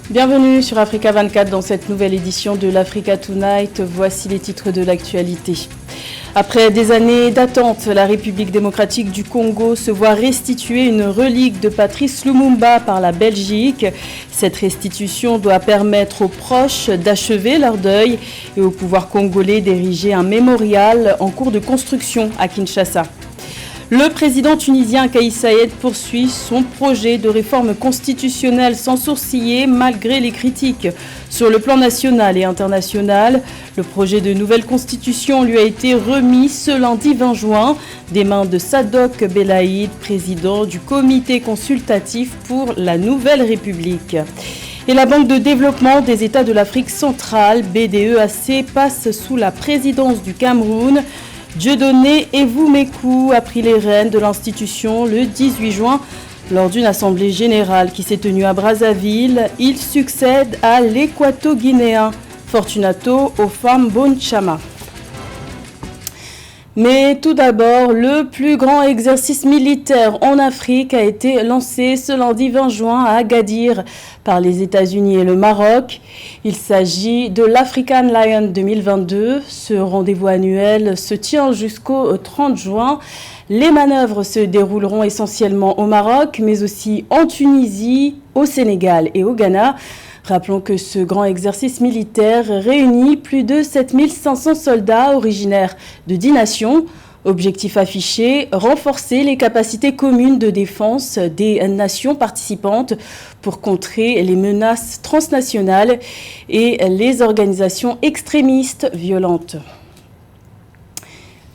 Bienvenue sur Africa 24 dans cette nouvelle édition de l'Africa Tonight. Voici les titres de l'actualité. Après des années d'attente, la République démocratique du Congo se voit restituer une relique de Patrice Lumumba par la Belgique. Cette restitution doit permettre aux proches d'achever leur deuil et au pouvoir congolais d'ériger un mémorial en cours de construction à Kinshasa. Le président tunisien Kais Saied poursuit son projet de réforme constitutionnelle sans sourciller malgré les critiques. Sur le plan national et international, le projet de nouvelle constitution lui a été remis ce lundi 20 juin des mains de Sadok Belaïd, président du comité consultatif pour la Nouvelle République. Et la Banque de développement des États de l'Afrique centrale, BDEAC, passe sous la présidence du Cameroun. Dieudonné Evoumekou a pris les rênes de l'institution le 18 juin lors d'une assemblée générale qui s'est tenue à Brazzaville. Il succède à l'équato-guinéen Fortunato Ofam Chama. Mais tout d'abord, le plus grand exercice militaire en Afrique a été lancé ce lundi 20 juin à Agadir par les États-Unis et le Maroc. Il s'agit de l'African Lion 2022. Ce rendez-vous annuel se tient jusqu'au 30 juin. Les manœuvres se dérouleront essentiellement au Maroc, mais aussi en Tunisie, au Sénégal et au Ghana. Rappelons que ce grand exercice militaire réunit plus de 7500 soldats originaires de 10 nations. Objectif affiché, renforcer les capacités communes de défense des nations participantes pour contrer les menaces transnationales et les organisations extrémistes violentes.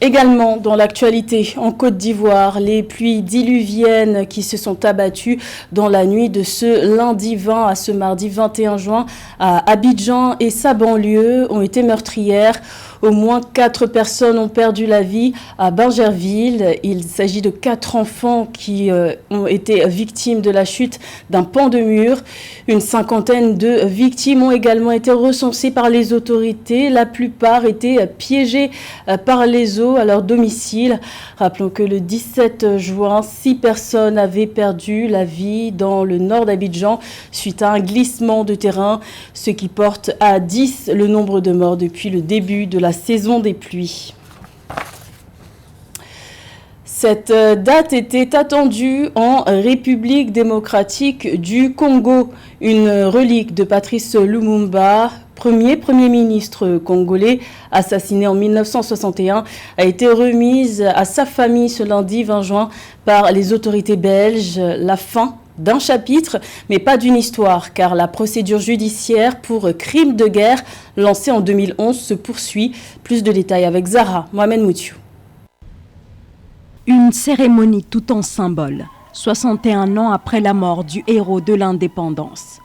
Également dans l'actualité, en Côte d'Ivoire, les pluies diluviennes qui se sont abattues dans la nuit de ce lundi 20 à ce mardi 21 juin à Abidjan et sa banlieue ont été meurtrières. Au moins 4 personnes ont perdu la vie à Bingerville. Il s'agit de 4 enfants qui ont été victimes de la chute d'un pan de mur. Une cinquantaine de victimes ont également été recensées par les autorités. La plupart étaient piégées par les eaux à leur domicile. Rappelons que le 17 juin, 6 personnes avaient perdu la vie dans le nord d'Abidjan suite à un glissement de terrain, ce qui porte à 10 le nombre de morts depuis le début de la saison des pluies. Cette date était attendue en République démocratique du Congo. Une relique de Patrice Lumumba, premier ministre congolais, assassiné en 1961, a été remise à sa famille ce lundi 20 juin par les autorités belges. La fin d'un chapitre, mais pas d'une histoire, car la procédure judiciaire pour crime de guerre lancée en 2011 se poursuit. Plus de détails avec Zahra Mohamed Moutiou. Une cérémonie tout en symbole, 61 ans après la mort du héros de l'indépendance.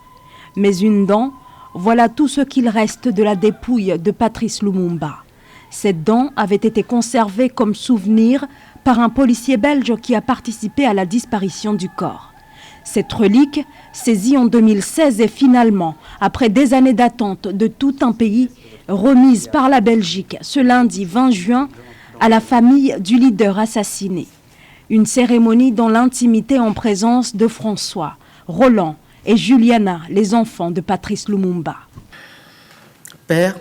Mais une dent, voilà tout ce qu'il reste de la dépouille de Patrice Lumumba. Cette dent avait été conservée comme souvenir par un policier belge qui a participé à la disparition du corps. Cette relique, saisie en 2016, est finalement, après des années d'attente de tout un pays, remise par la Belgique ce lundi 20 juin à la famille du leader assassiné. Une cérémonie dans l'intimité en présence de François, Roland et Juliana, les enfants de Patrice Lumumba. Père,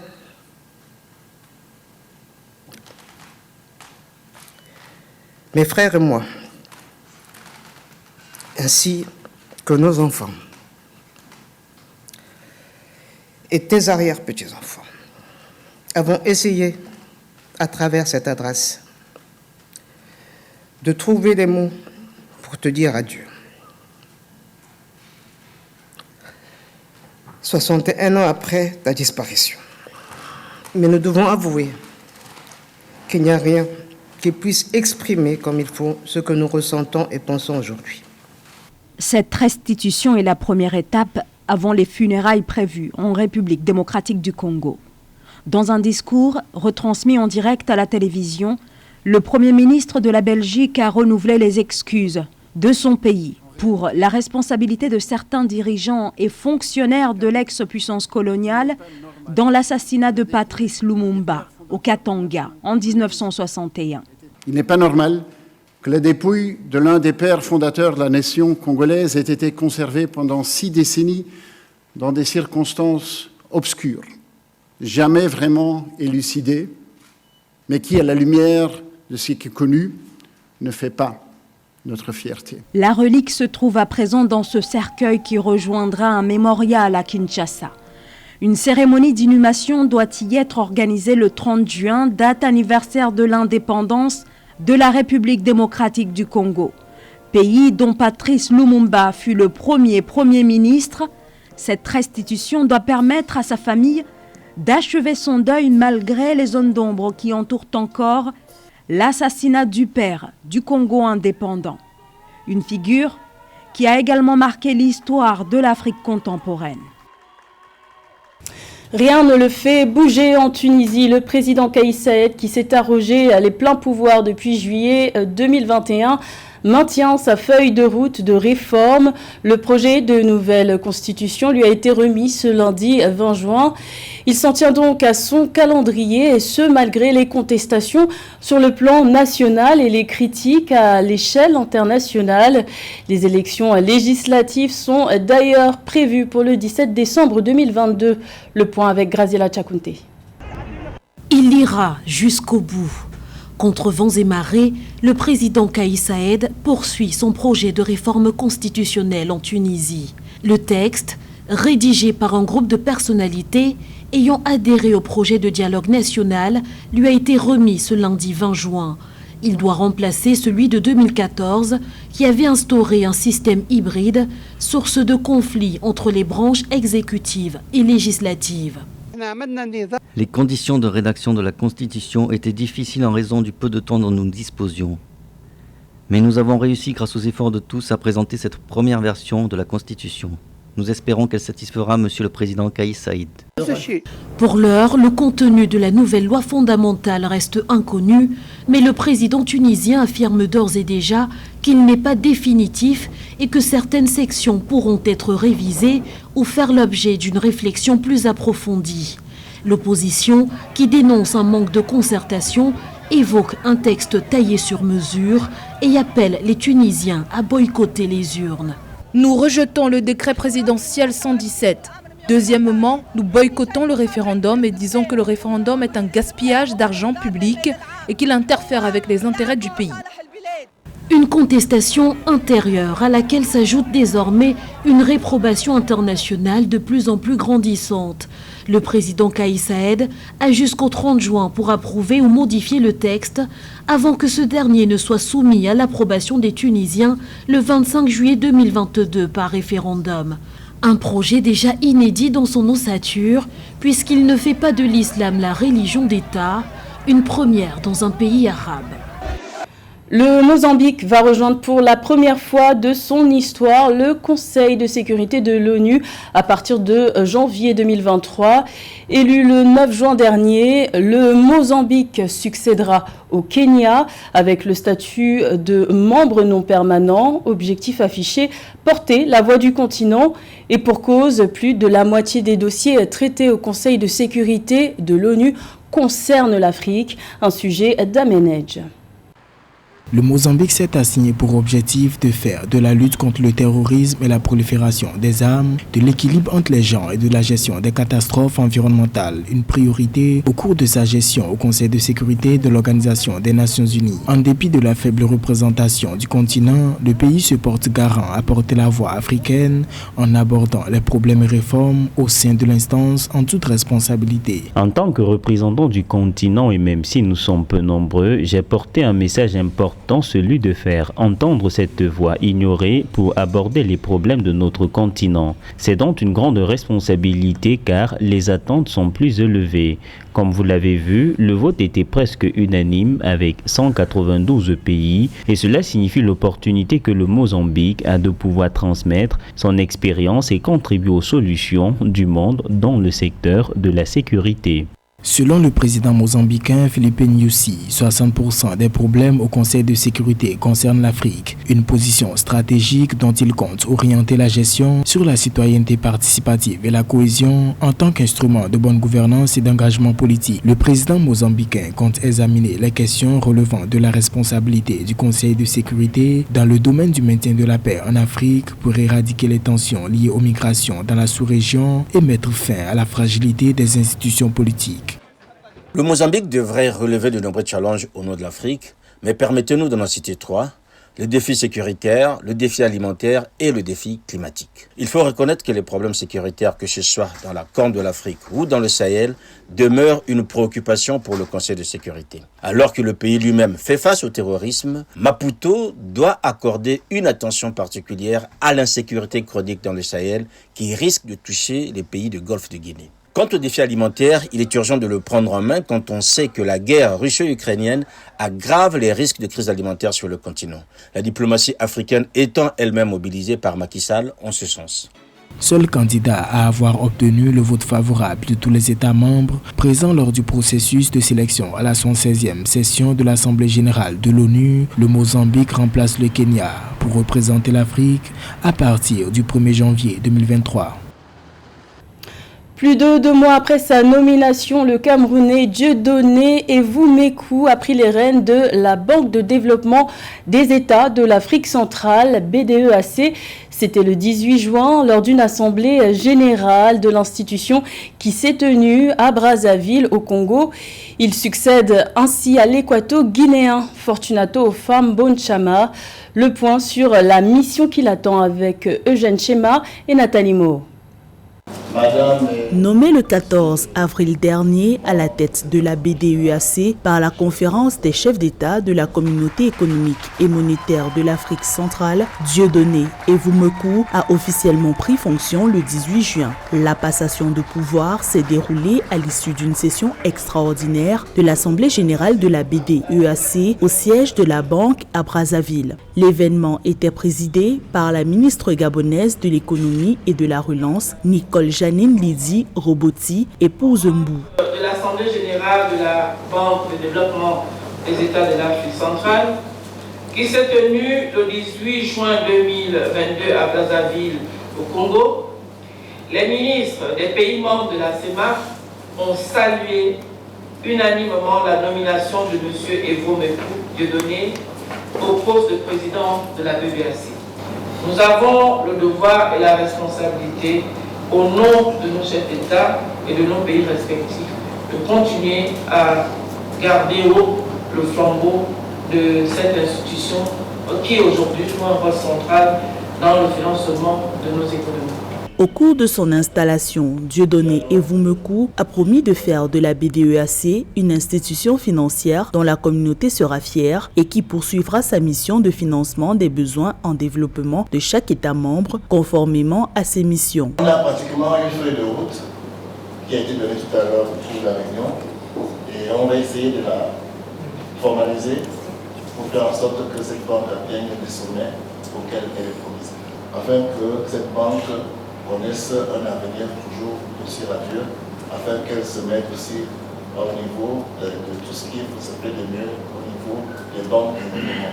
mes frères et moi, ainsi que nos enfants et tes arrière-petits-enfants, avons essayé, à travers cette adresse, de trouver des mots pour te dire adieu. 61 ans après ta disparition. Mais nous devons avouer qu'il n'y a rien qui puisse exprimer comme il faut ce que nous ressentons et pensons aujourd'hui. Cette restitution est la première étape avant les funérailles prévues en République démocratique du Congo. Dans un discours retransmis en direct à la télévision, le Premier ministre de la Belgique a renouvelé les excuses de son pays pour la responsabilité de certains dirigeants et fonctionnaires de l'ex-puissance coloniale dans l'assassinat de Patrice Lumumba au Katanga en 1961. Il n'est pas normal que la dépouille de l'un des pères fondateurs de la nation congolaise ait été conservée pendant 6 décennies dans des circonstances obscures, jamais vraiment élucidées, mais qui, à la lumière de ce qui est connu, ne fait pas notre fierté. La relique se trouve à présent dans ce cercueil qui rejoindra un mémorial à Kinshasa. Une cérémonie d'inhumation doit y être organisée le 30 juin, date anniversaire de l'indépendance de la République démocratique du Congo, pays dont Patrice Lumumba fut le premier ministre. Cette restitution doit permettre à sa famille d'achever son deuil malgré les zones d'ombre qui entourent encore l'assassinat du père du Congo indépendant. Une figure qui a également marqué l'histoire de l'Afrique contemporaine. Rien ne le fait bouger en Tunisie. Le président Kais Saied, qui s'est arrogé les pleins pouvoirs depuis juillet 2021, maintient sa feuille de route de réforme. Le projet de nouvelle constitution lui a été remis ce lundi 20 juin. Il s'en tient donc à son calendrier, et ce malgré les contestations sur le plan national et les critiques à l'échelle internationale. Les élections législatives sont d'ailleurs prévues pour le 17 décembre 2022. Le point avec Graziella Tchakounte. Il ira jusqu'au bout. Contre vents et marées, le président Kais Saied poursuit son projet de réforme constitutionnelle en Tunisie. Le texte, rédigé par un groupe de personnalités ayant adhéré au projet de dialogue national, lui a été remis ce lundi 20 juin. Il doit remplacer celui de 2014 qui avait instauré un système hybride, source de conflits entre les branches exécutives et législatives. Les conditions de rédaction de la Constitution étaient difficiles en raison du peu de temps dont nous disposions. Mais nous avons réussi, grâce aux efforts de tous, à présenter cette première version de la Constitution. Nous espérons qu'elle satisfera Monsieur le Président Kais Saied. Pour l'heure, le contenu de la nouvelle loi fondamentale reste inconnu, mais le président tunisien affirme d'ores et déjà qu'il n'est pas définitif et que certaines sections pourront être révisées ou faire l'objet d'une réflexion plus approfondie. L'opposition, qui dénonce un manque de concertation, évoque un texte taillé sur mesure et appelle les Tunisiens à boycotter les urnes. Nous rejetons le décret présidentiel 117. Deuxièmement, nous boycottons le référendum et disons que le référendum est un gaspillage d'argent public et qu'il interfère avec les intérêts du pays. Une contestation intérieure à laquelle s'ajoute désormais une réprobation internationale de plus en plus grandissante. Le président Kais Saied a jusqu'au 30 juin pour approuver ou modifier le texte avant que ce dernier ne soit soumis à l'approbation des Tunisiens le 25 juillet 2022 par référendum. Un projet déjà inédit dans son ossature puisqu'il ne fait pas de l'islam la religion d'État, une première dans un pays arabe. Le Mozambique va rejoindre pour la première fois de son histoire le Conseil de sécurité de l'ONU à partir de janvier 2023. Élu le 9 juin dernier, le Mozambique succédera au Kenya avec le statut de membre non permanent. Objectif affiché, porter la voix du continent. Et pour cause, plus de la moitié des dossiers traités au Conseil de sécurité de l'ONU concernent l'Afrique, un sujet d'Amenedj. Le Mozambique s'est assigné pour objectif de faire de la lutte contre le terrorisme et la prolifération des armes, de l'équilibre entre les gens et de la gestion des catastrophes environnementales une priorité au cours de sa gestion au Conseil de sécurité de l'Organisation des Nations Unies. En dépit de la faible représentation du continent, le pays se porte garant à porter la voix africaine en abordant les problèmes et réformes au sein de l'instance en toute responsabilité. En tant que représentant du continent et même si nous sommes peu nombreux, j'ai porté un message important, celui de faire entendre cette voix ignorée pour aborder les problèmes de notre continent. C'est donc une grande responsabilité car les attentes sont plus élevées. Comme vous l'avez vu, le vote était presque unanime avec 192 pays et cela signifie l'opportunité que le Mozambique a de pouvoir transmettre son expérience et contribuer aux solutions du monde dans le secteur de la sécurité. Selon le président mozambicain Filipe Nyusi, 60% des problèmes au Conseil de sécurité concernent l'Afrique, une position stratégique dont il compte orienter la gestion sur la citoyenneté participative et la cohésion en tant qu'instrument de bonne gouvernance et d'engagement politique. Le président mozambicain compte examiner les questions relevant de la responsabilité du Conseil de sécurité dans le domaine du maintien de la paix en Afrique pour éradiquer les tensions liées aux migrations dans la sous-région et mettre fin à la fragilité des institutions politiques. Le Mozambique devrait relever de nombreux challenges au nom de l'Afrique, mais permettez-nous d'en citer 3, le défi sécuritaire, le défi alimentaire et le défi climatique. Il faut reconnaître que les problèmes sécuritaires, que ce soit dans la Corne de l'Afrique ou dans le Sahel, demeurent une préoccupation pour le Conseil de sécurité. Alors que le pays lui-même fait face au terrorisme, Maputo doit accorder une attention particulière à l'insécurité chronique dans le Sahel qui risque de toucher les pays du Golfe de Guinée. Quant au défi alimentaire, il est urgent de le prendre en main quand on sait que la guerre russo-ukrainienne aggrave les risques de crise alimentaire sur le continent. La diplomatie africaine étant elle-même mobilisée par Macky Sall en ce sens. Seul candidat à avoir obtenu le vote favorable de tous les États membres présents lors du processus de sélection à la 116e session de l'Assemblée générale de l'ONU, le Mozambique remplace le Kenya pour représenter l'Afrique à partir du 1er janvier 2023. Plus de 2 mois après sa nomination, le Camerounais Dieudonné Evoumekou a pris les rênes de la Banque de développement des États de l'Afrique centrale, BDEAC. C'était le 18 juin lors d'une assemblée générale de l'institution qui s'est tenue à Brazzaville au Congo. Il succède ainsi à l'équato-guinéen Fortunato Fambonchama. Le point sur la mission qui l'attend avec Eugène Chema et Nathalie Mo. Nommé le 14 avril dernier à la tête de la BDEAC par la conférence des chefs d'État de la communauté économique et monétaire de l'Afrique centrale, Dieudonné Evoumekou a officiellement pris fonction le 18 juin. La passation de pouvoir s'est déroulée à l'issue d'une session extraordinaire de l'Assemblée générale de la BDEAC au siège de la banque à Brazzaville. L'événement était présidé par la ministre gabonaise de l'économie et de la relance, Nicole Janine Lydie Roboti, épouse Mbou. De l'Assemblée générale de la Banque de développement des États de l'Afrique centrale, qui s'est tenue le 18 juin 2022 à Brazzaville, au Congo, les ministres des pays membres de la CEMAC ont salué unanimement la nomination de M. Evoumekou Dieudonné au poste de président de la BDEAC. Nous avons le devoir et la responsabilité, au nom de nos chefs d'État et de nos pays respectifs, de continuer à garder haut le flambeau de cette institution qui aujourd'hui joue un rôle central dans le financement de nos économies. Au cours de son installation, Dieudonné Evoumekou a promis de faire de la BDEAC une institution financière dont la communauté sera fière et qui poursuivra sa mission de financement des besoins en développement de chaque État membre conformément à ses missions. On a pratiquement une feuille de route qui a été donnée tout à l'heure pour la réunion et on va essayer de la formaliser pour faire en sorte que cette banque atteigne les sommets auxquels elle est promise, afin que cette banque connaissent un avenir toujours aussi radieux, afin qu'elle se mette aussi au niveau de tout ce qui se fait de mieux au niveau des banques de développement.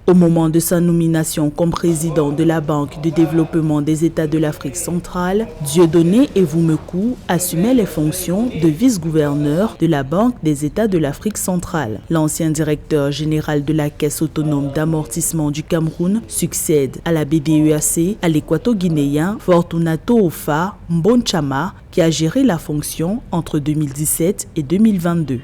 Au moment de sa nomination comme président de la Banque de développement des États de l'Afrique centrale, Dieudonné Evoumekou assumait les fonctions de vice-gouverneur de la Banque des États de l'Afrique centrale. L'ancien directeur général de la Caisse autonome d'amortissement du Cameroun succède à la BDEAC à l'équato-guinéen Fortunato Fambonchama, qui a géré la fonction entre 2017 et 2022.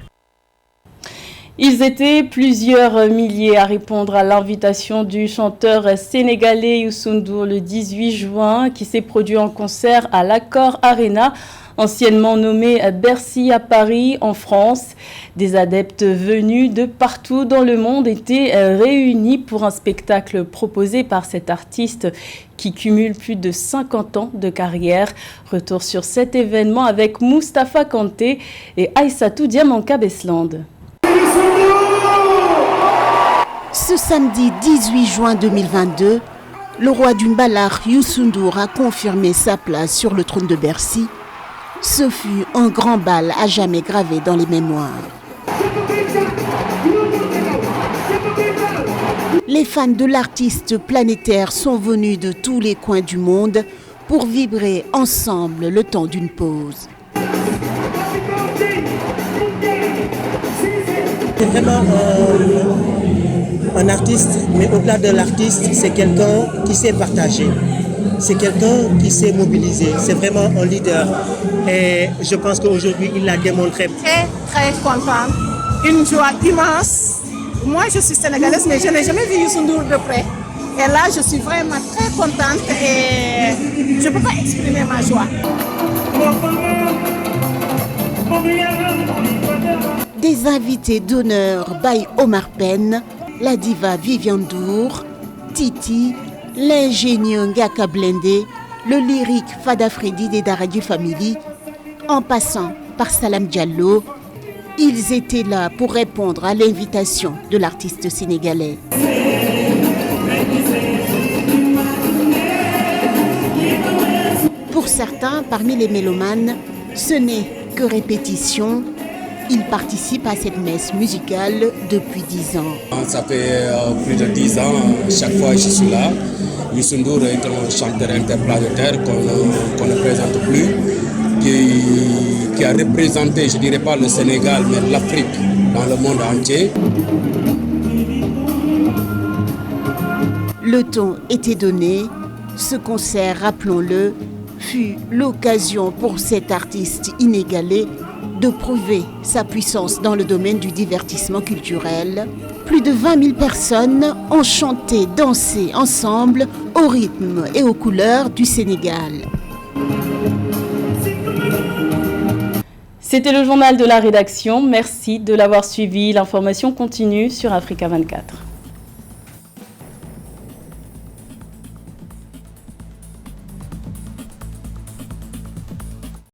Ils étaient plusieurs milliers à répondre à l'invitation du chanteur sénégalais Youssou N'Dour le 18 juin qui s'est produit en concert à l'Accor Arena, anciennement nommé Bercy à Paris en France. Des adeptes venus de partout dans le monde étaient réunis pour un spectacle proposé par cet artiste qui cumule plus de 50 ans de carrière. Retour sur cet événement avec Moustapha Kanté et Aïssatou Diamanka Besland. Ce samedi 18 juin 2022, le roi du Mbalar Youssou N'Dour a confirmé sa place sur le trône de Bercy Ce fut un grand bal à jamais gravé dans les mémoires. Les fans de l'artiste planétaire sont venus de tous les coins du monde pour vibrer ensemble le temps d'une pause. C'est vraiment un artiste, mais au-delà de l'artiste, c'est quelqu'un qui sait partager. C'est quelqu'un qui sait mobiliser. C'est vraiment un leader. Et je pense qu'aujourd'hui, il l'a démontré. Très contente. Une joie immense. Moi, je suis sénégalaise, mais je n'ai jamais vu Youssou N'Dour de près. Et là, je suis vraiment très contente et je ne peux pas exprimer ma joie. Des invités d'honneur by Omar Pène, la diva Viviane Ndour, Titi, l'ingénieur Ngaka Blindé, le lyrique Fada Freddy des Daradi Family, en passant par Salam Diallo. Ils étaient là pour répondre à l'invitation de l'artiste sénégalais. Pour certains, parmi les mélomanes, ce n'est que répétition. Ils participent à cette messe musicale depuis 10 ans. Ça fait plus de 10 ans, chaque fois je suis là. Youssou N'Dour est un chanteur interplanétaire qu'on ne présente plus, qui a représenté, je ne dirais pas le Sénégal, mais l'Afrique dans le monde entier. Le ton était donné. Ce concert, rappelons-le, fut l'occasion pour cet artiste inégalé de prouver sa puissance dans le domaine du divertissement culturel. Plus de 20 000 personnes ont chanté, dansé ensemble au rythme et aux couleurs du Sénégal. C'était le journal de la rédaction. Merci de l'avoir suivi. L'information continue sur Africa 24.